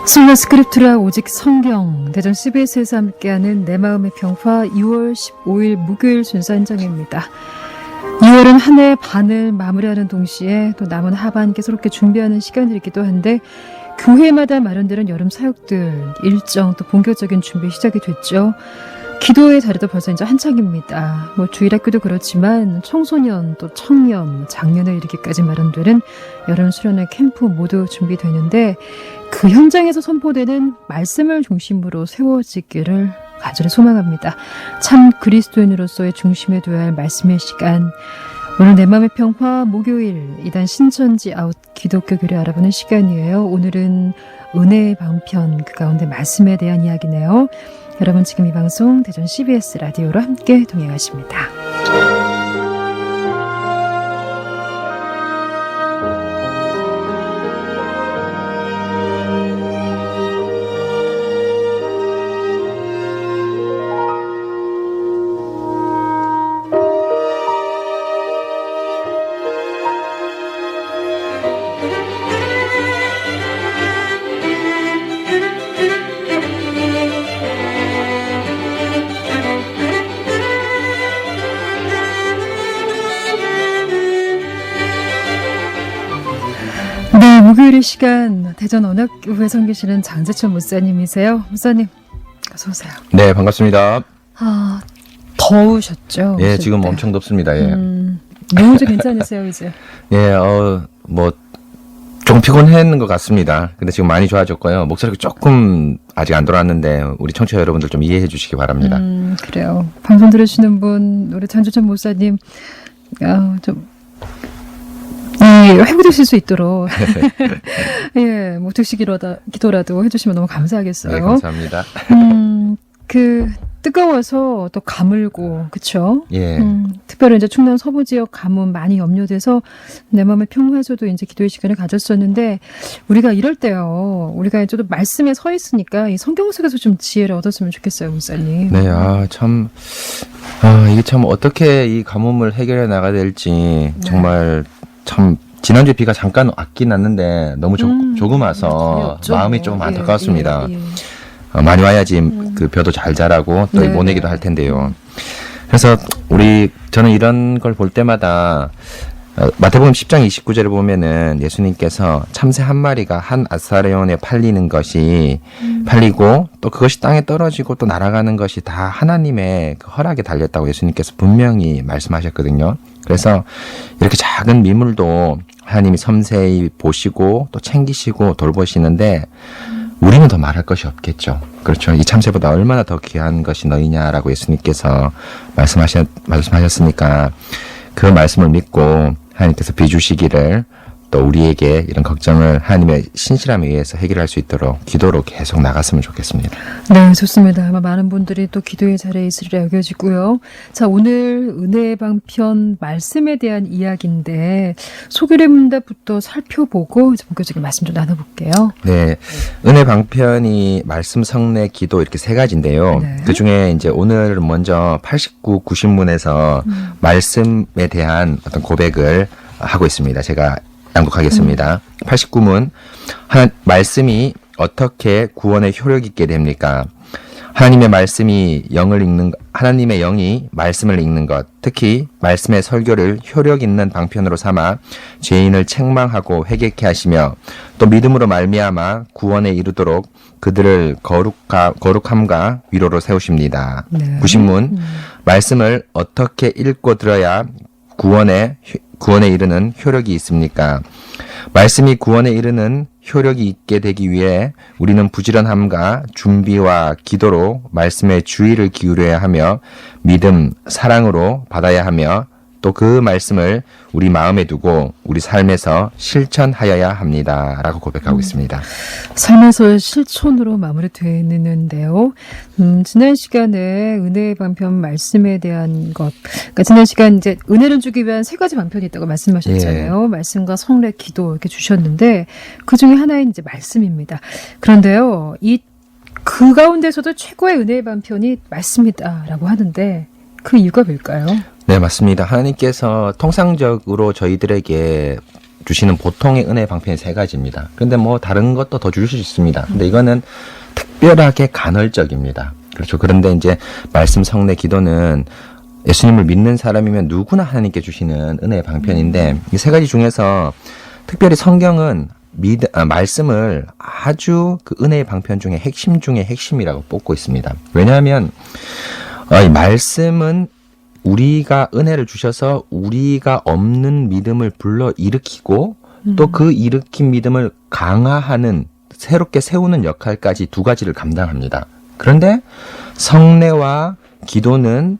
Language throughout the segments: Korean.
솔로 스크립트라 오직 성경 대전 CBS에서 함께하는 내 마음의 평화 2월 15일 목요일 순서 한정입니다. 2월은 한 해 반을 마무리하는 동시에 또 남은 하반기 새롭게 준비하는 시간이기도 한데 교회마다 마련되는 여름 사역들 일정 또 본격적인 준비 시작이 됐죠. 기도의 자리도 벌써 이제 한창입니다. 주일학교도 그렇지만 청소년 또 청년 작년에 이르기까지 마련되는 여름 수련회 캠프 모두 준비되는데 그 현장에서 선포되는 말씀을 중심으로 세워지기를 간절히 소망합니다. 참 그리스도인으로서의 중심에 둬야 할 말씀의 시간. 오늘 내 맘의 평화 목요일 2단 신천지 아웃 기독교 교리 알아보는 시간이에요. 오늘은 은혜의 방편 그 가운데 말씀에 대한 이야기네요. 여러분 지금 이 방송 대전 CBS 라디오로 함께 동행하십니다. 네, 목요일의 시간 대전 언약교회 섬기시는 장재천 목사님이세요. 목사님 어서 오세요. 네, 반갑습니다. 더우셨죠? 예, 지금 때. 엄청 덥습니다. 예. 몸은 괜찮으세요 이제? 예, 좀 피곤했는 것 같습니다. 근데 지금 많이 좋아졌고요. 목소리가 조금 아직 안 돌아왔는데 우리 청취자 여러분들 좀 이해해 주시기 바랍니다. 그래요. 방송 들으시는 분 우리 장재천 목사님 좀 회복되실 수 있도록 예, 특시 기도라도 해주시면 너무 감사하겠어요. 네, 감사합니다. 뜨거워서 또 가물고 그쵸? 예. 특별히 이제 충남 서부 지역 가뭄 많이 염려돼서 내 마음의 평화에서도 이제 기도의 시간을 가졌었는데 우리가 이럴 때요. 우리가 이제 또 말씀에 서 있으니까 이 성경 속에서 좀 지혜를 얻었으면 좋겠어요, 목사님. 네, 이게 참 어떻게 이 가뭄을 해결해 나가야 될지 정말 참 지난주에 비가 잠깐 왔긴 왔는데 너무 조금 와서 마음이 좀 안타까웠습니다. 많이 와야지 그 벼도 잘 자라고 또 모내기도 할 텐데요. 그래서 저는 이런 걸 볼 때마다 마태복음 10장 29절을 보면은 예수님께서 참새 한 마리가 한 아사레온에 팔리고 또 그것이 땅에 떨어지고 또 날아가는 것이 다 하나님의 그 허락에 달렸다고 예수님께서 분명히 말씀하셨거든요. 그래서 이렇게 작은 미물도 하나님이 섬세히 보시고 또 챙기시고 돌보시는데 우리는 더 말할 것이 없겠죠. 그렇죠. 이 참새보다 얼마나 더 귀한 것이 너희냐라고 예수님께서 말씀하셨으니까 그 말씀을 믿고 하나님께서 비주시기를 또 우리에게 이런 걱정을 하나님의 신실함에 의해서 해결할 수 있도록 기도로 계속 나갔으면 좋겠습니다. 네, 좋습니다. 아마 많은 분들이 또 기도의 자리에 있으리라 여겨지고요. 자, 오늘 은혜의 방편 말씀에 대한 이야기인데 소개의 문답부터 살펴보고 이제 본격적인 말씀 좀 나눠볼게요. 네, 은혜 방편이 말씀, 성례, 기도 이렇게 세 가지인데요. 네. 그 중에 이제 오늘은 먼저 89, 90문에서 말씀에 대한 어떤 고백을 하고 있습니다. 제가 양독하겠습니다. 89문 말씀이 어떻게 구원의 효력 있게 됩니까? 하나님의 영이 말씀을 읽는 것, 특히 말씀의 설교를 효력 있는 방편으로 삼아 죄인을 책망하고 회개케 하시며 또 믿음으로 말미암아 구원에 이르도록 그들을 거룩함과 위로로 세우십니다. 네. 90문 말씀을 어떻게 읽고 들어야 구원에 이르는 효력이 있습니까? 말씀이 구원에 이르는 효력이 있게 되기 위해 우리는 부지런함과 준비와 기도로 말씀에 주의를 기울여야 하며 믿음, 사랑으로 받아야 하며 또 그 말씀을 우리 마음에 두고 우리 삶에서 실천하여야 합니다. 라고 고백하고 있습니다. 삶에서의 실천으로 마무리되는데요. 지난 시간에 은혜의 방편 말씀에 대한 것. 그러니까 지난 시간 이제 은혜를 주기 위한 세 가지 방편이 있다고 말씀하셨잖아요. 말씀과 성례, 기도 이렇게 주셨는데 그 중에 하나인 이제 말씀입니다. 그런데요, 그 가운데서도 최고의 은혜의 방편이 말씀이다라고 하는데 그 이유가 뭘까요? 네, 맞습니다. 하나님께서 통상적으로 저희들에게 주시는 보통의 은혜의 방편이 세 가지입니다. 그런데 뭐 다른 것도 더 주실 수 있습니다. 근데 이거는 특별하게 간헐적입니다. 그렇죠. 그런데 이제 말씀, 성례, 기도는 예수님을 믿는 사람이면 누구나 하나님께 주시는 은혜의 방편인데 이 세 가지 중에서 특별히 성경은 말씀을 아주 그 은혜의 방편 중에 핵심 중에 핵심이라고 뽑고 있습니다. 왜냐하면 이 말씀은 우리가 은혜를 주셔서 우리가 없는 믿음을 불러 일으키고 또 그 일으킨 믿음을 강화하는 새롭게 세우는 역할까지 두 가지를 감당합니다. 그런데 성례와 기도는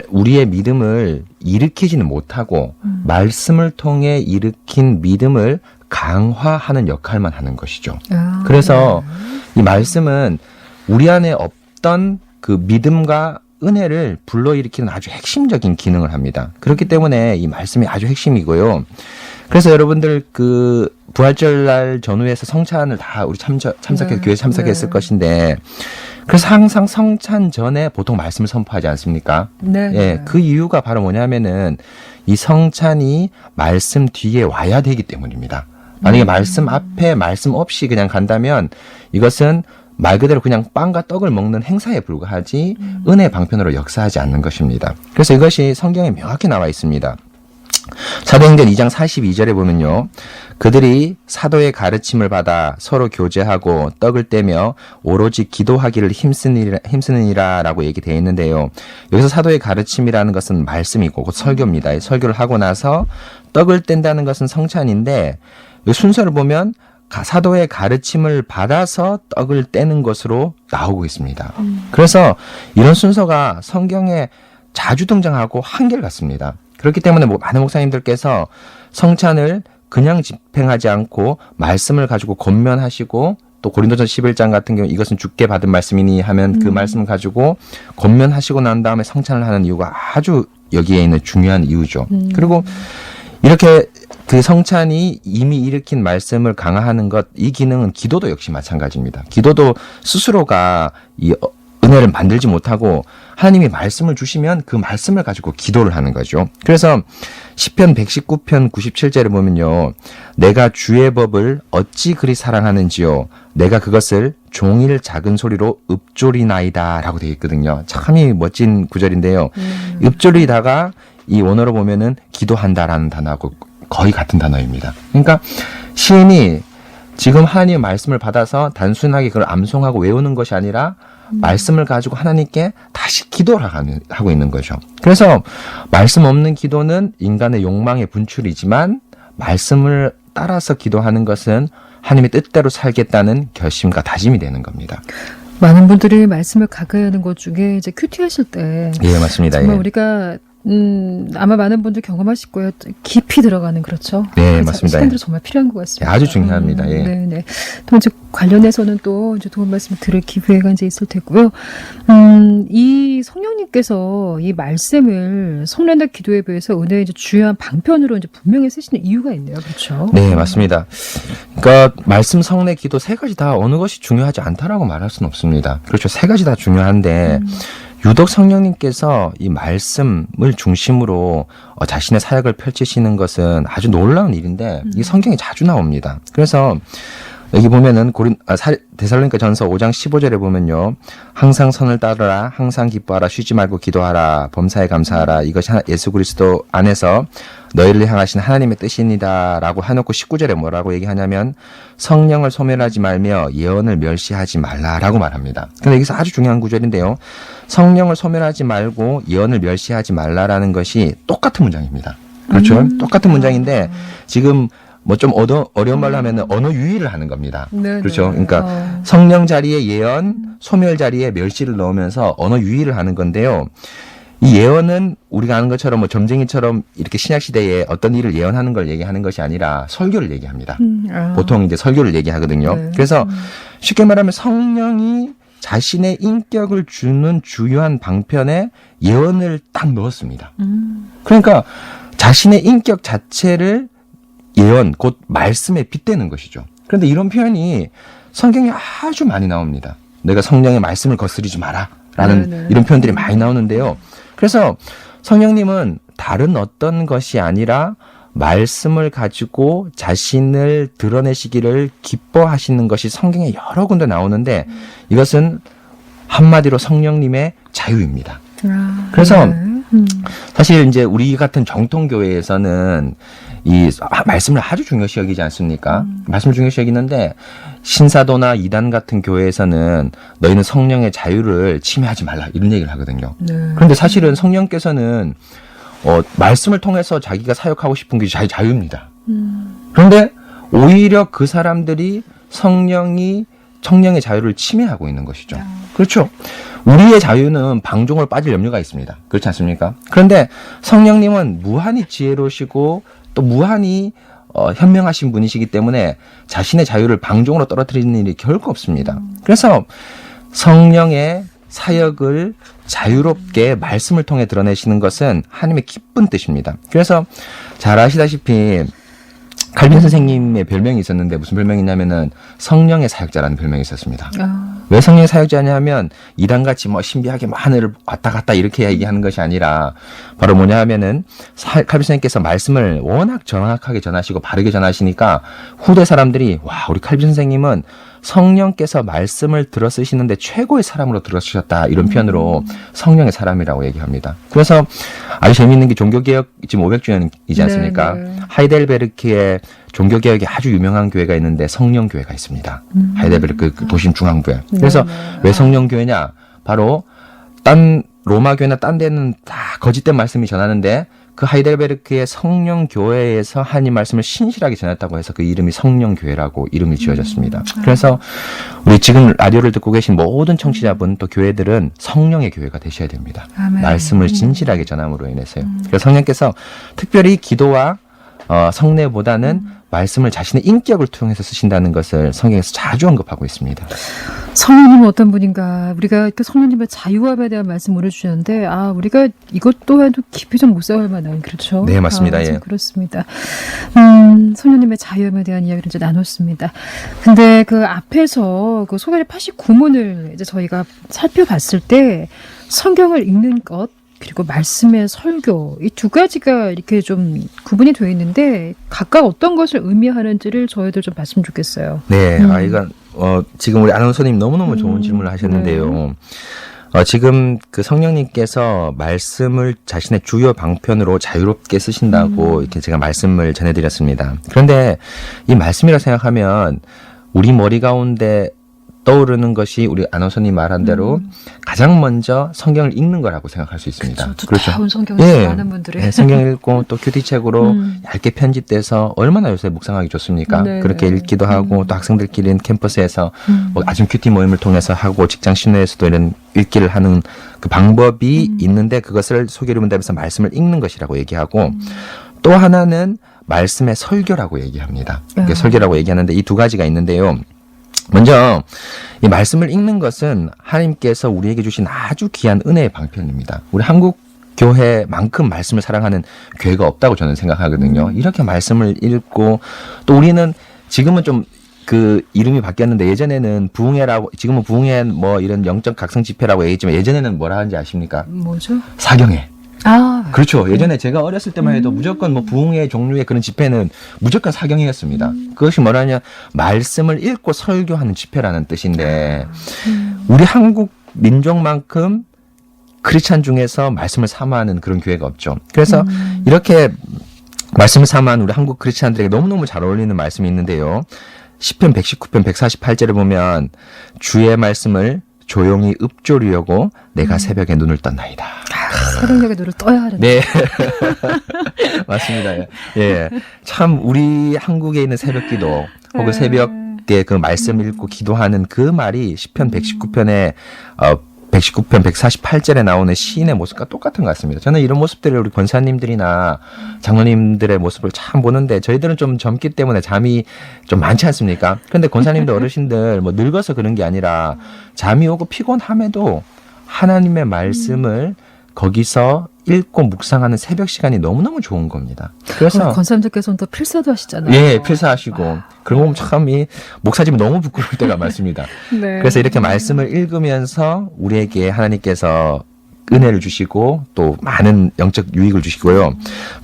우리의 믿음을 일으키지는 못하고 말씀을 통해 일으킨 믿음을 강화하는 역할만 하는 것이죠. 그래서 이 말씀은 우리 안에 없던 그 믿음과 은혜를 불러일으키는 아주 핵심적인 기능을 합니다. 그렇기 때문에 이 말씀이 아주 핵심이고요. 그래서 여러분들 그 부활절날 전후에서 성찬을 다 우리 참석해서 교회 참석했을 것인데 그래서 항상 성찬 전에 보통 말씀을 선포하지 않습니까? 네. 예, 그 이유가 바로 뭐냐면은 이 성찬이 말씀 뒤에 와야 되기 때문입니다. 만약에 말씀 앞에 말씀 없이 그냥 간다면 이것은 말 그대로 그냥 빵과 떡을 먹는 행사에 불과하지 은혜의 방편으로 역사하지 않는 것입니다. 그래서 이것이 성경에 명확히 나와 있습니다. 사도행전 2장 42절에 보면요. 그들이 사도의 가르침을 받아 서로 교제하고 떡을 떼며 오로지 기도하기를 힘쓰느니라 라고 얘기되어 있는데요. 여기서 사도의 가르침이라는 것은 말씀이고 곧 설교입니다. 설교를 하고 나서 떡을 뗀다는 것은 성찬인데 이 순서를 보면 사도의 가르침을 받아서 떡을 떼는 것으로 나오고 있습니다. 그래서 이런 순서가 성경에 자주 등장하고 한결같습니다. 그렇기 때문에 많은 목사님들께서 성찬을 그냥 집행하지 않고 말씀을 가지고 권면하시고 또 고린도전 11장 같은 경우 이것은 주께 받은 말씀이니 하면 그 말씀을 가지고 권면하시고 난 다음에 성찬을 하는 이유가 아주 여기에 있는 중요한 이유죠. 그리고 이렇게 그 성찬이 이미 일으킨 말씀을 강화하는 것, 이 기능은 기도도 역시 마찬가지입니다. 기도도 스스로가 이 은혜를 만들지 못하고 하나님이 말씀을 주시면 그 말씀을 가지고 기도를 하는 거죠. 그래서 시편 119편 97절에 보면요. 내가 주의 법을 어찌 그리 사랑하는지요. 내가 그것을 종일 작은 소리로 읊조리나이다 라고 되어 있거든요. 참이 멋진 구절인데요. 읊조리다가 이 원어로 보면은 기도한다라는 단어하고 거의 같은 단어입니다. 그러니까 시인이 지금 하나님의 말씀을 받아서 단순하게 그걸 암송하고 외우는 것이 아니라 말씀을 가지고 하나님께 다시 기도를 하고 있는 거죠. 그래서 말씀 없는 기도는 인간의 욕망의 분출이지만 말씀을 따라서 기도하는 것은 하나님의 뜻대로 살겠다는 결심과 다짐이 되는 겁니다. 많은 분들이 말씀을 가까이 하는 것 중에 이제 큐티 하실 때. 예, 맞습니다. 정말 예. 우리가 아마 많은 분들 경험하실 거예요. 깊이 들어가는 그렇죠. 네, 맞습니다. 시간들이 정말 필요한 것 같습니다. 아주 중요합니다. 예. 네. 또 이제 관련해서는 또 이제 도움 말씀을 들을 기회가 이제 있을 테고요. 이 성령님께서 이 말씀을 성례나 기도에 비해서 은혜의 이제 주요한 방편으로 이제 분명히 쓰시는 이유가 있네요. 그렇죠. 네, 맞습니다. 그러니까 말씀, 성례, 기도 세 가지 다 어느 것이 중요하지 않다라고 말할 수는 없습니다. 그렇죠. 세 가지 다 중요한데 유독 성령님께서 이 말씀을 중심으로 자신의 사역을 펼치시는 것은 아주 놀라운 일인데 이 성경에 자주 나옵니다. 그래서 여기 보면은 데살로니가 전서 5장 15절에 보면요. 항상 선을 따르라, 항상 기뻐하라, 쉬지 말고 기도하라, 범사에 감사하라. 이것이 예수 그리스도 안에서 너희를 향하신 하나님의 뜻입니다. 라고 해놓고 19절에 뭐라고 얘기하냐면 성령을 소멸하지 말며 예언을 멸시하지 말라라고 말합니다. 근데 여기서 아주 중요한 구절인데요. 성령을 소멸하지 말고 예언을 멸시하지 말라라는 것이 똑같은 문장입니다. 그렇죠? 똑같은 문장인데 지금 뭐 좀 어려운 말로 하면은 언어 유희를 하는 겁니다. 네네. 그렇죠? 그러니까 성령 자리에 예언, 소멸 자리에 멸시를 넣으면서 언어 유희를 하는 건데요. 이 예언은 우리가 아는 것처럼 뭐 점쟁이처럼 이렇게 신약 시대에 어떤 일을 예언하는 걸 얘기하는 것이 아니라 설교를 얘기합니다. 보통 이제 설교를 얘기하거든요. 네. 그래서 쉽게 말하면 성령이 자신의 인격을 주는 주요한 방편에 예언을 딱 넣었습니다. 그러니까 자신의 인격 자체를 예언, 곧 말씀에 빗대는 것이죠. 그런데 이런 표현이 성경에 아주 많이 나옵니다. 내가 성령의 말씀을 거스르지 마라 라는 네네. 이런 표현들이 많이 나오는데요. 그래서 성령님은 다른 어떤 것이 아니라 말씀을 가지고 자신을 드러내시기를 기뻐하시는 것이 성경에 여러 군데 나오는데 이것은 한마디로 성령님의 자유입니다. 그래서 사실 이제 우리 같은 정통교회에서는 이 말씀을 아주 중요시 여기지 않습니까? 말씀을 중요시 여기는데 신사도나 이단 같은 교회에서는 너희는 성령의 자유를 침해하지 말라 이런 얘기를 하거든요. 네. 그런데 사실은 성령께서는 말씀을 통해서 자기가 사역하고 싶은 게 자유입니다. 그런데 오히려 그 사람들이 성령의 자유를 침해하고 있는 것이죠. 그렇죠. 우리의 자유는 방종을 빠질 염려가 있습니다. 그렇지 않습니까? 그런데 성령님은 무한히 지혜로우시고 또 무한히 현명하신 분이시기 때문에 자신의 자유를 방종으로 떨어뜨리는 일이 결코 없습니다. 그래서 성령의 사역을 자유롭게 말씀을 통해 드러내시는 것은 하나님의 기쁜 뜻입니다. 그래서 잘 아시다시피 칼빈 선생님의 별명이 있었는데 무슨 별명이냐면은 성령의 사역자라는 별명이 있었습니다. 왜 성령의 사역자냐 하면 이단같이 뭐 신비하게 하늘을 왔다 갔다 이렇게 얘기하는 것이 아니라 바로 뭐냐 하면은 칼빈 선생님께서 말씀을 워낙 정확하게 전하시고 바르게 전하시니까 후대 사람들이 와 우리 칼빈 선생님은 성령께서 말씀을 들어 쓰시는데 최고의 사람으로 들어 쓰셨다 이런 표현으로 성령의 사람이라고 얘기합니다. 그래서 아주 재미있는 게 종교개혁 지금 500주년이지 않습니까? 네. 하이델베르크에 종교개혁이 아주 유명한 교회가 있는데 성령교회가 있습니다. 하이델베르크 그 도심 중앙부에. 그래서 왜 성령교회냐? 바로 딴 로마 교회나 딴 데는 다 거짓된 말씀이 전하는데 그 하이델베르크의 성령교회에서 하나님 말씀을 신실하게 전했다고 해서 그 이름이 성령교회라고 이름이 지어졌습니다. 그래서 우리 지금 라디오를 듣고 계신 모든 청취자분 또 교회들은 성령의 교회가 되셔야 됩니다. 아멘. 말씀을 진실하게 전함으로 인해서요. 그래서 성령께서 특별히 기도와 성례보다는 말씀을 자신의 인격을 통해서 쓰신다는 것을 성경에서 자주 언급하고 있습니다. 성령님은 어떤 분인가? 우리가 그 성령님의 자유함에 대한 말씀 보내주셨는데, 우리가 이것 또한도 깊이 좀 묵상할 만한, 그렇죠? 네, 맞습니다. 예. 그렇습니다. 성령님의 자유함에 대한 이야기를 이제 나눴습니다. 근데 그 앞에서 그 소개를 89문을 이제 저희가 살펴봤을 때 성경을 읽는 것, 그리고 말씀의 설교 이 두 가지가 이렇게 좀 구분이 되어 있는데 각각 어떤 것을 의미하는지를 저희들 좀 봤으면 좋겠어요. 네, 이건 지금 우리 아나운서님 너무너무 좋은 질문을 하셨는데요. 지금 그 성령님께서 말씀을 자신의 주요 방편으로 자유롭게 쓰신다고 이렇게 제가 말씀을 전해드렸습니다. 그런데 이 말씀이라 생각하면 우리 머리 가운데 떠오르는 것이 우리 아나운서님 말한 대로 가장 먼저 성경을 읽는 거라고 생각할 수 있습니다. 그렇죠. 성경을 많은 분들이 성경 읽고 또 큐티책으로 얇게 편집돼서 얼마나 요새 묵상하기 좋습니까? 네, 그렇게 읽기도 하고 또 학생들끼리는 캠퍼스에서 뭐 아침 큐티 모임을 통해서 하고 직장 신뢰에서도 이런 읽기를 하는 그 방법이 있는데 그것을 소개를 본다면서 말씀을 읽는 것이라고 얘기하고 또 하나는 말씀의 설교라고 얘기합니다. 설교라고 얘기하는데 이 두 가지가 있는데요. 먼저 이 말씀을 읽는 것은 하나님께서 우리에게 주신 아주 귀한 은혜의 방편입니다. 우리 한국 교회만큼 말씀을 사랑하는 교회가 없다고 저는 생각하거든요. 이렇게 말씀을 읽고 또 우리는 지금은 좀 그 이름이 바뀌었는데 예전에는 부흥회라고 지금은 부흥회 뭐 이런 영적 각성 집회라고 얘기했지만 예전에는 뭐라 하는지 아십니까? 뭐죠? 사경회. 그렇죠. 네. 예전에 제가 어렸을 때만 해도 무조건 뭐 부흥회 종류의 그런 집회는 무조건 사경회였습니다. 그것이 뭐라냐 말씀을 읽고 설교하는 집회라는 뜻인데 우리 한국 민족만큼 크리스찬 중에서 말씀을 사모하는 그런 교회가 없죠. 그래서 이렇게 말씀을 사모하는 우리 한국 크리스찬들에게 너무너무 잘 어울리는 말씀이 있는데요. 시편 119편 148절을 보면 주의 말씀을 조용히 읊조리려고 내가 새벽에 눈을 떴나이다. 새벽에 눈을 떠야 하는. 네. 맞습니다. 예. 참, 우리 한국에 있는 새벽 기도, 혹은 새벽에 그 말씀 읽고 기도하는 그 말이 시편 119편에, 119편 148절에 나오는 시인의 모습과 똑같은 것 같습니다. 저는 이런 모습들을 우리 권사님들이나 장로님들의 모습을 참 보는데 저희들은 좀 젊기 때문에 잠이 좀 많지 않습니까? 그런데 권사님들 어르신들 뭐 늙어서 그런 게 아니라 잠이 오고 피곤함에도 하나님의 말씀을 거기서 읽고 묵상하는 새벽 시간이 너무너무 좋은 겁니다. 그래서 권사님들께서는 또 필사도 하시잖아요. 예, 필사하시고 그러고 보면 참 이 목사집이 너무 부끄러울 때가 많습니다. 네. 그래서 이렇게 말씀을 읽으면서 우리에게 하나님께서 은혜를 주시고 또 많은 영적 유익을 주시고요.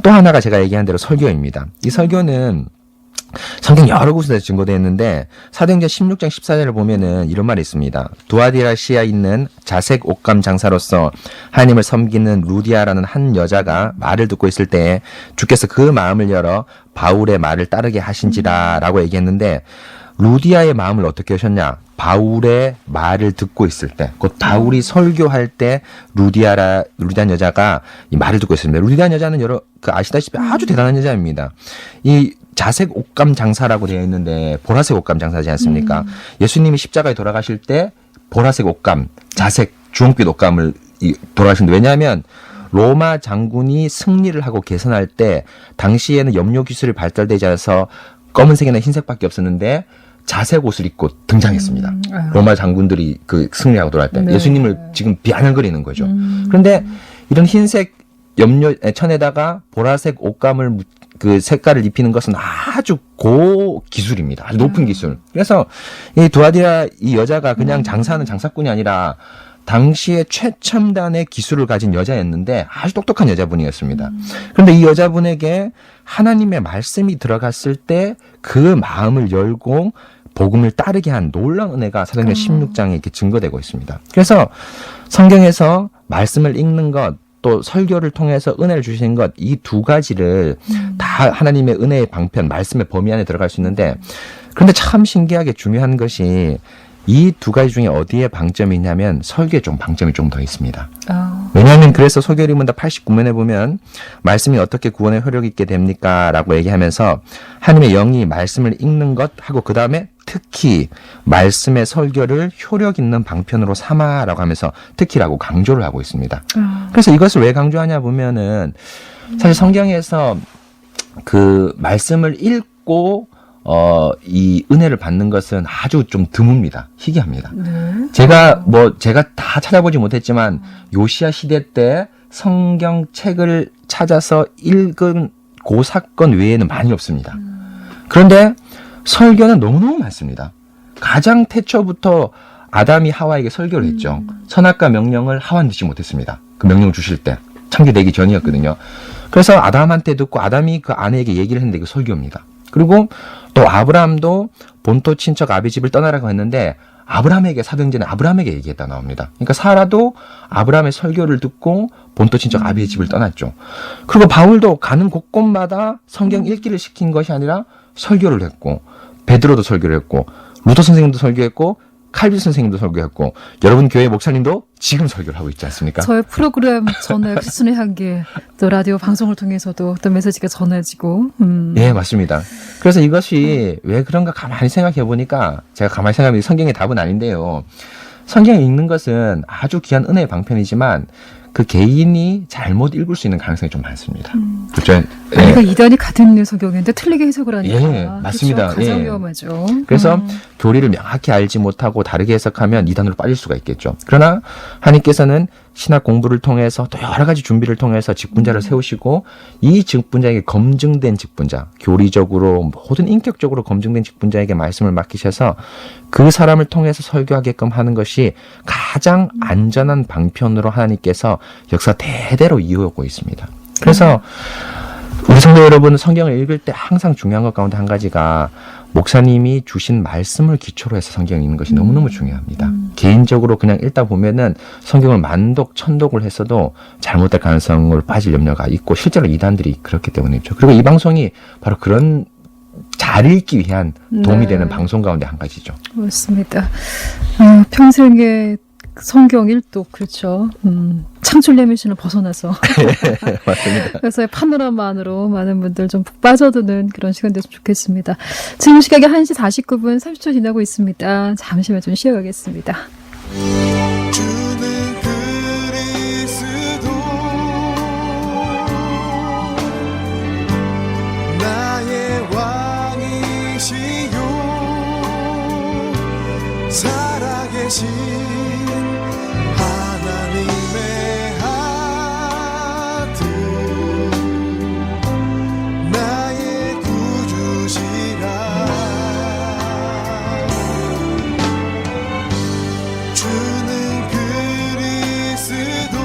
또 하나가 제가 얘기한 대로 설교입니다. 이 설교는 성경 여러 곳에서 증거되어 있는데 사도행전 16장 14절을 보면은 이런 말이 있습니다. 두아디라시아에 있는 자색 옷감 장사로서 하나님을 섬기는 루디아라는 한 여자가 말을 듣고 있을 때 주께서 그 마음을 열어 바울의 말을 따르게 하신지라라고 얘기했는데 루디아의 마음을 어떻게 하셨냐? 바울의 말을 듣고 있을 때, 곧 바울이 설교할 때 루디아라는 여자가 이 말을 듣고 있습니다. 루디아라는 여자는 아시다시피 아주 대단한 여자입니다. 이 자색 옷감 장사라고 되어 있는데 보라색 옷감 장사지 않습니까? 예수님이 십자가에 돌아가실 때 보라색 옷감, 자색 주홍빛 옷감을 돌아가시는데 왜냐하면 로마 장군이 승리를 하고 개선할 때 당시에는 염료 기술이 발달되지 않아서 검은색이나 흰색밖에 없었는데 자색 옷을 입고 등장했습니다. 로마 장군들이 그 승리하고 돌아갈 때 예수님을 지금 비아냥거리는 거죠. 그런데 이런 흰색 염료 천에다가 보라색 옷감을 그 색깔을 입히는 것은 아주 고기술입니다. 아주 높은 기술. 그래서 이 두아디라 이 여자가 그냥 장사하는 장사꾼이 아니라 당시에 최첨단의 기술을 가진 여자였는데 아주 똑똑한 여자분이었습니다. 그런데 이 여자분에게 하나님의 말씀이 들어갔을 때 그 마음을 열고 복음을 따르게 한 놀라운 은혜가 사도행전 16장에 이렇게 증거되고 있습니다. 그래서 성경에서 말씀을 읽는 것, 또 설교를 통해서 은혜를 주시는 것, 이 두 가지를 다 하나님의 은혜의 방편, 말씀의 범위 안에 들어갈 수 있는데, 그런데 참 신기하게 중요한 것이 이 두 가지 중에 어디에 방점이 있냐면 설교에 좀 방점이 좀 더 있습니다. 왜냐하면 그래서 소결의문답 89면에 보면 말씀이 어떻게 구원의 효력이 있게 됩니까? 라고 얘기하면서 하나님의 영이 말씀을 읽는 것 하고 그 다음에 특히 말씀의 설교를 효력 있는 방편으로 삼아라고 하면서 특히라고 강조를 하고 있습니다. 그래서 이것을 왜 강조하냐 보면은 사실 성경에서 그 말씀을 읽고 이 은혜를 받는 것은 아주 좀 드뭅니다. 희귀합니다. 제가 다 찾아보지 못했지만 요시야 시대 때 성경책을 찾아서 읽은 그 사건 외에는 많이 없습니다. 그런데 설교는 너무너무 많습니다. 가장 태초부터 아담이 하와에게 설교를 했죠. 선악과 명령을 하와는 듣지 못했습니다. 그 명령을 주실 때 창조되기 전이었거든요. 그래서 아담한테 듣고 아담이 그 아내에게 얘기를 했는데 그 설교입니다. 그리고 또 아브라함도 본토 친척 아비 집을 떠나라고 했는데 아브라함에게 사도행전에 아브라함에게 얘기했다 나옵니다. 그러니까 사라도 아브라함의 설교를 듣고 본토 친척 아비의 집을 떠났죠. 그리고 바울도 가는 곳곳마다 성경 읽기를 시킨 것이 아니라 설교를 했고 베드로도 설교를 했고 루터 선생님도 설교했고 칼빈 선생님도 설교했고 여러분 교회 목사님도 지금 설교를 하고 있지 않습니까? 저의 프로그램 전에 크리스천의 향기 또 라디오 방송을 통해서도 또 메시지가 전해지고 네, 맞습니다. 그래서 이것이 왜 그런가 가만히 생각해 보니까 제가 가만히 생각하면 성경의 답은 아닌데요. 성경을 읽는 것은 아주 귀한 은혜의 방편이지만 그 개인이 잘못 읽을 수 있는 가능성이 좀 많습니다. 그렇죠? 그러니까 이단이 같은 있는 성경인데 틀리게 해석을 하니까. 예, 맞습니다. 그렇죠? 가장 예. 위험하죠. 그래서 교리를 명확히 알지 못하고 다르게 해석하면 이단으로 빠질 수가 있겠죠. 그러나 하나님께서는 신학 공부를 통해서 또 여러 가지 준비를 통해서 직분자를 세우시고 이 직분자에게 검증된 직분자, 교리적으로 모든 인격적으로 검증된 직분자에게 말씀을 맡기셔서 그 사람을 통해서 설교하게끔 하는 것이 가장 안전한 방편으로 하나님께서 역사 대대로 이어오고 있습니다. 그래서 우리 성도 여러분은 성경을 읽을 때 항상 중요한 것 가운데 한 가지가 목사님이 주신 말씀을 기초로 해서 성경을 읽는 것이 너무너무 중요합니다. 개인적으로 그냥 읽다 보면은 성경을 만독, 천독을 했어도 잘못될 가능성을 빠질 염려가 있고 실제로 이단들이 그렇기 때문이죠. 그리고 이 방송이 바로 그런 잘 읽기 위한 도움이 되는 방송 가운데 한 가지죠. 맞습니다. 평생의 성경 일독 그렇죠. 창출의 미신을 벗어나서 맞습니다. 그래서 파노라마 안으로 많은 분들 좀 푹 빠져드는 그런 시간 됐으면 좋겠습니다. 지금 시각이 1시 49분 30초 지나고 있습니다. 잠시만 좀 쉬어가겠습니다. 주는 그리스도 나의 왕이시요 살아계신 하나님의 아들 나의 구주시라 주는 그리스도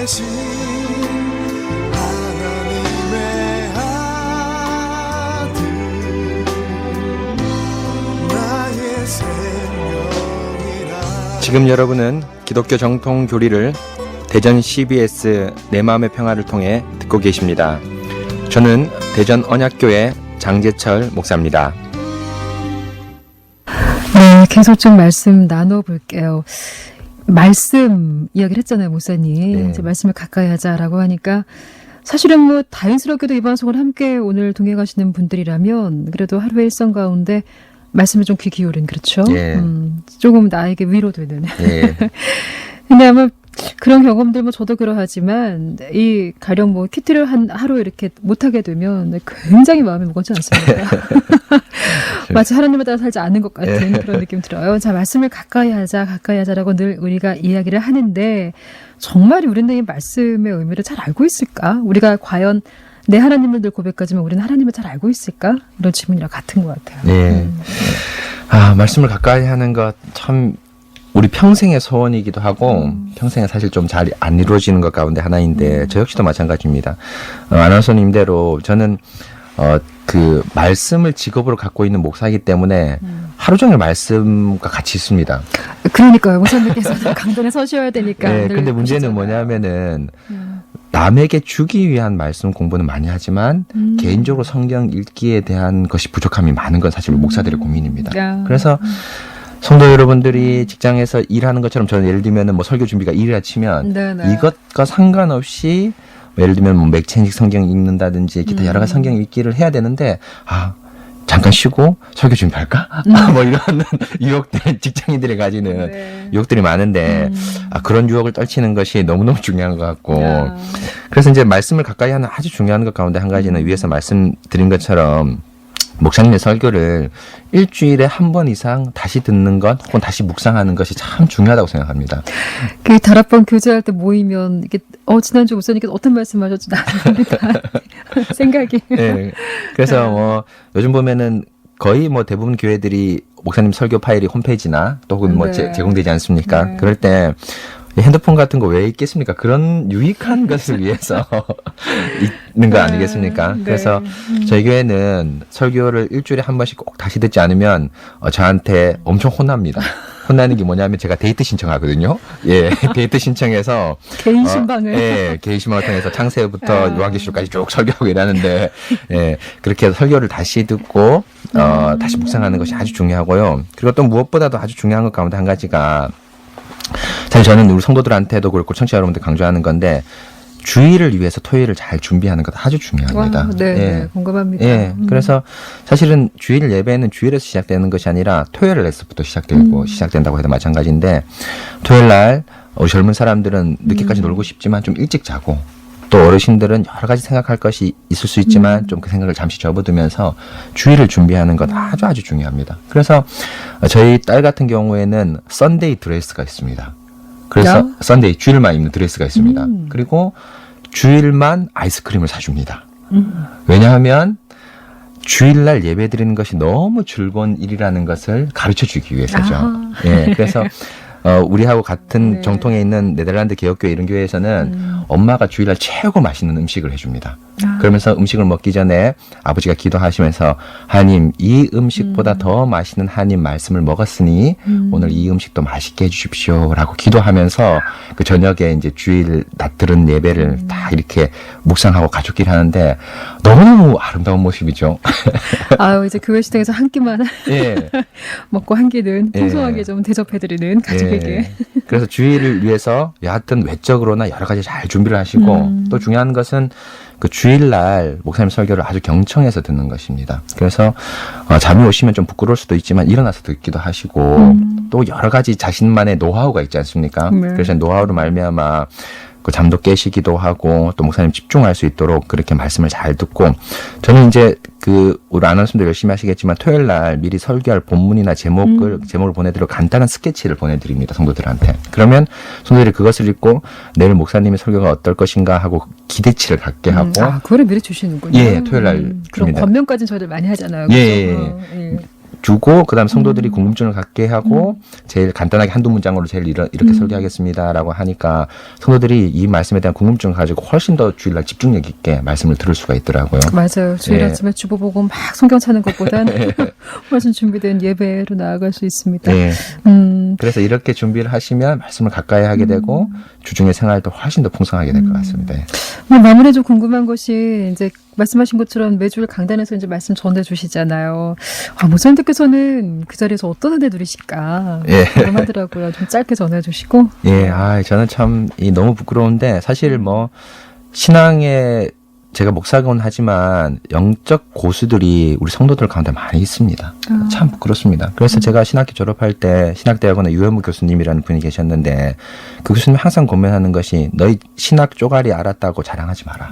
살아계신 하나님의 아들 나의 생명이라. 지금 여러분은 기독교 정통 교리를 대전 CBS 내 마음의 평화를 통해 듣고 계십니다. 저는 대전 언약교회 장재철 목사입니다. 네, 계속 좀 말씀 나눠볼게요. 말씀 이야기를 했잖아요, 목사님. 네. 이제 말씀을 가까이 하자라고 하니까 사실은 뭐 다행스럽게도 이 방송을 함께 오늘 동행하시는 분들이라면 그래도 하루의 일상 가운데 말씀을 좀 귀 기울인, 그렇죠? 예. 조금 나에게 위로되는. 예. 근데 아마 그런 경험들 뭐 저도 그러하지만 이 가령 뭐 큐티를 하루 이렇게 못하게 되면 굉장히 마음이 무겁지 않습니까? 마치 하나님을 따라 살지 않는 것 같은 그런 느낌 들어요. 자, 말씀을 가까이 하자라고 늘 우리가 이야기를 하는데 정말 우리는 이 말씀의 의미를 잘 알고 있을까? 우리가 과연 내 하나님을 늘 고백하지만 우리는 하나님을 잘 알고 있을까? 이런 질문이랑 같은 것 같아요. 네. 아, 말씀을 가까이 하는 것 참 우리 평생의 소원이기도 하고 평생에 사실 좀 잘 안 이루어지는 것 가운데 하나인데 저 역시도 마찬가지입니다. 아나운서님대로 저는 그 말씀을 직업으로 갖고 있는 목사이기 때문에 하루 종일 말씀과 같이 있습니다. 그러니까요. 목사님께서는 강단에 서셔야 되니까. 네, 늘 근데 문제는 보시잖아요. 뭐냐면은 남에게 주기 위한 말씀 공부는 많이 하지만 개인적으로 성경 읽기에 대한 것이 부족함이 많은 건 사실 목사들의 고민입니다. 야. 그래서 성도 여러분들이 직장에서 일하는 것처럼 저는 예를 들면은 뭐 설교 준비가 일이라 치면 네네. 이것과 상관없이 예를 들면 뭐 맥체인식 성경 읽는다든지 기타 여러 가지 성경 읽기를 해야 되는데 잠깐 쉬고 설교 준비할까? 뭐 이런 유혹들 직장인들이 가지는 네. 유혹들이 많은데 그런 유혹을 떨치는 것이 너무너무 중요한 것 같고 야. 그래서 이제 말씀을 가까이 하는 아주 중요한 것 가운데 한 가지는 위에서 말씀드린 것처럼 목사님의 설교를 일주일에 한 번 이상 다시 듣는 것 혹은 다시 묵상하는 것이 참 중요하다고 생각합니다. 그 다락방 교제할 때 모이면 이게 지난주 목사님께서 어떤 말씀하셨지 나는 모르겠다 생각이. 네. 그래서 뭐 요즘 보면은 거의 뭐 대부분 교회들이 목사님 설교 파일이 홈페이지나 또 혹은 뭐 네. 제공되지 않습니까? 네. 그럴 때 핸드폰 같은 거 왜 있겠습니까? 그런 유익한 것을 위해서 있는 거 아니겠습니까? 네. 그래서 저희 교회는 설교를 일주일에 한 번씩 꼭 다시 듣지 않으면 저한테 엄청 혼납니다. 혼나는 게 뭐냐면 제가 데이트 신청하거든요. 예, 데이트 신청해서 개인 신방을. 예, 개인 신방을 통해서 창세부터 요한계시록까지 쭉 설교하고 이러는데 예, 그렇게 해서 설교를 다시 듣고 다시 묵상하는 것이 아주 중요하고요. 그리고 또 무엇보다도 아주 중요한 것 가운데 한 가지가 사실 저는 우리 성도들한테도 그렇고 청취자 여러분들 강조하는 건데 주일을 위해서 토요일을 잘 준비하는 것 아주 중요합니다. 와, 네, 예. 네, 공감합니다. 예, 그래서 사실은 주일 예배는 주일에서 시작되는 것이 아니라 토요일에서부터 시작된다고 해도 마찬가지인데 토요일 날 젊은 사람들은 늦게까지 놀고 싶지만 좀 일찍 자고 또 어르신들은 여러 가지 생각할 것이 있을 수 있지만 좀 그 생각을 잠시 접어두면서 주일을 준비하는 것 아주 중요합니다. 그래서 저희 딸 같은 경우에는 썬데이 드레스가 있습니다. 그래서 야? 썬데이 주일만 입는 드레스가 있습니다. 그리고 주일만 아이스크림을 사줍니다. 왜냐하면 주일날 예배 드리는 것이 너무 즐거운 일이라는 것을 가르쳐 주기 위해서죠. 아하. 예, 그래서 우리하고 같은 네. 정통에 있는 네덜란드 개혁교회 이런 교회에서는 엄마가 주일날 최고 맛있는 음식을 해줍니다. 그러면서 음식을 먹기 전에 아버지가 기도하시면서 하나님 이 음식보다 더 맛있는 하나님 말씀을 먹었으니 오늘 이 음식도 맛있게 해주십시오라고 기도하면서 그 저녁에 이제 주일 낮 들은 예배를 다 이렇게 묵상하고 가족끼리 하는데 너무너무 아름다운 모습이죠. 아유, 이제 교회 식당에서 한 끼만 예. 먹고 한 끼는 예. 풍성하게 좀 대접해드리는 가족에게. 예. 그래서 주일을 위해서 여하튼 외적으로나 여러 가지 잘 준비를 하시고 또 중요한 것은 그 주일날 목사님 설교를 아주 경청해서 듣는 것입니다. 그래서 잠이 오시면 좀 부끄러울 수도 있지만 일어나서 듣기도 하시고 또 여러 가지 자신만의 노하우가 있지 않습니까? 네. 그래서 노하우로 말미암아 그 잠도 깨시기도 하고 또 목사님 집중할 수 있도록 그렇게 말씀을 잘 듣고 저는 이제 그 우리 아나운서도 열심히 하시겠지만 토요일 날 미리 설교할 본문이나 제목을 보내드리고 간단한 스케치를 보내드립니다. 성도들한테. 그러면 성도들이 그것을 읽고 내일 목사님의 설교가 어떨 것인가 하고 기대치를 갖게 하고 그거를 미리 주시는군요. 예, 토요일 날 그럼 줍니다. 권면까지는 저희들 많이 하잖아요. 예, 그죠? 예. 주고 그다음 성도들이 궁금증을 갖게 하고 제일 간단하게 한두 문장으로 제일 이렇게 설교하겠습니다라고 하니까 성도들이 이 말씀에 대한 궁금증을 가지고 훨씬 더 주일날 집중력 있게 말씀을 들을 수가 있더라고요. 맞아요. 주일 예. 아침에 주보 보고 막 성경 찾는 것보단 훨씬 준비된 예배로 나아갈 수 있습니다. 예. 음, 그래서 이렇게 준비를 하시면 말씀을 가까이 하게 되고 주중의 생활도 훨씬 더 풍성하게 될 것 같습니다. 예. 마무리에 좀 궁금한 것이 이제 말씀하신 것처럼 매주일 강단에서 이제 말씀 전해 주시잖아요. 목사님들께서는 그 자리에서 어떤 은혜 누리실까 예. 궁금하더라고요. 좀 짧게 전해 주시고. 예, 저는 참 너무 부끄러운데 사실 뭐 신앙에 제가 목사건 하지만 영적 고수들이 우리 성도들 가운데 많이 있습니다. 참 부끄럽습니다. 그래서 제가 신학교 졸업할 때 신학대학원에 유현무 교수님이라는 분이 계셨는데 그 교수님이 항상 고민하는 것이 너희 신학 쪼가리 알았다고 자랑하지 마라.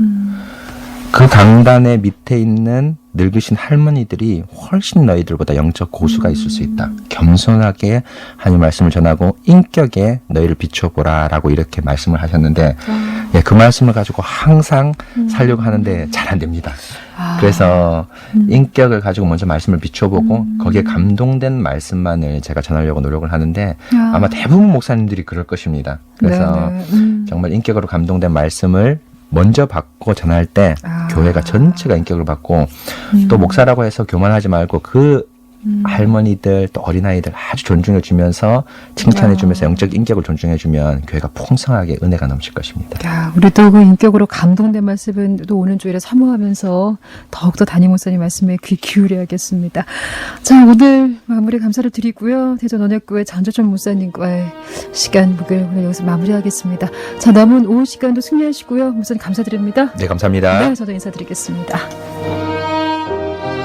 그 강단의 밑에 있는 늙으신 할머니들이 훨씬 너희들보다 영적 고수가 있을 수 있다. 겸손하게 하나님 말씀을 전하고 인격에 너희를 비춰보라 라고 이렇게 말씀을 하셨는데 예, 그 말씀을 가지고 항상 살려고 하는데 잘 안 됩니다. 그래서 인격을 가지고 먼저 말씀을 비춰보고 거기에 감동된 말씀만을 제가 전하려고 노력을 하는데 아마 대부분 목사님들이 그럴 것입니다. 그래서 네네. 정말 인격으로 감동된 말씀을 먼저 받고 전할 때 교회가 전체가 인격을 받고 또 목사라고 해서 교만하지 말고 그 할머니들 또 어린아이들 아주 존중해 주면서 칭찬해 주면서 영적 인격을 존중해 주면 교회가 풍성하게 은혜가 넘칠 것입니다. 야, 우리도 그 인격으로 감동된 말씀은 또 오는 주일에 사모하면서 더욱더 담임 목사님 말씀에 귀 기울여야겠습니다. 자, 오늘 마무리 감사를 드리고요. 대전 언약교회 장조천 목사님과의 시간 목요일 오늘 여기서 마무리하겠습니다. 자, 남은 오후 시간도 승리하시고요. 목사님 감사드립니다. 네, 감사합니다. 네, 저도 인사드리겠습니다.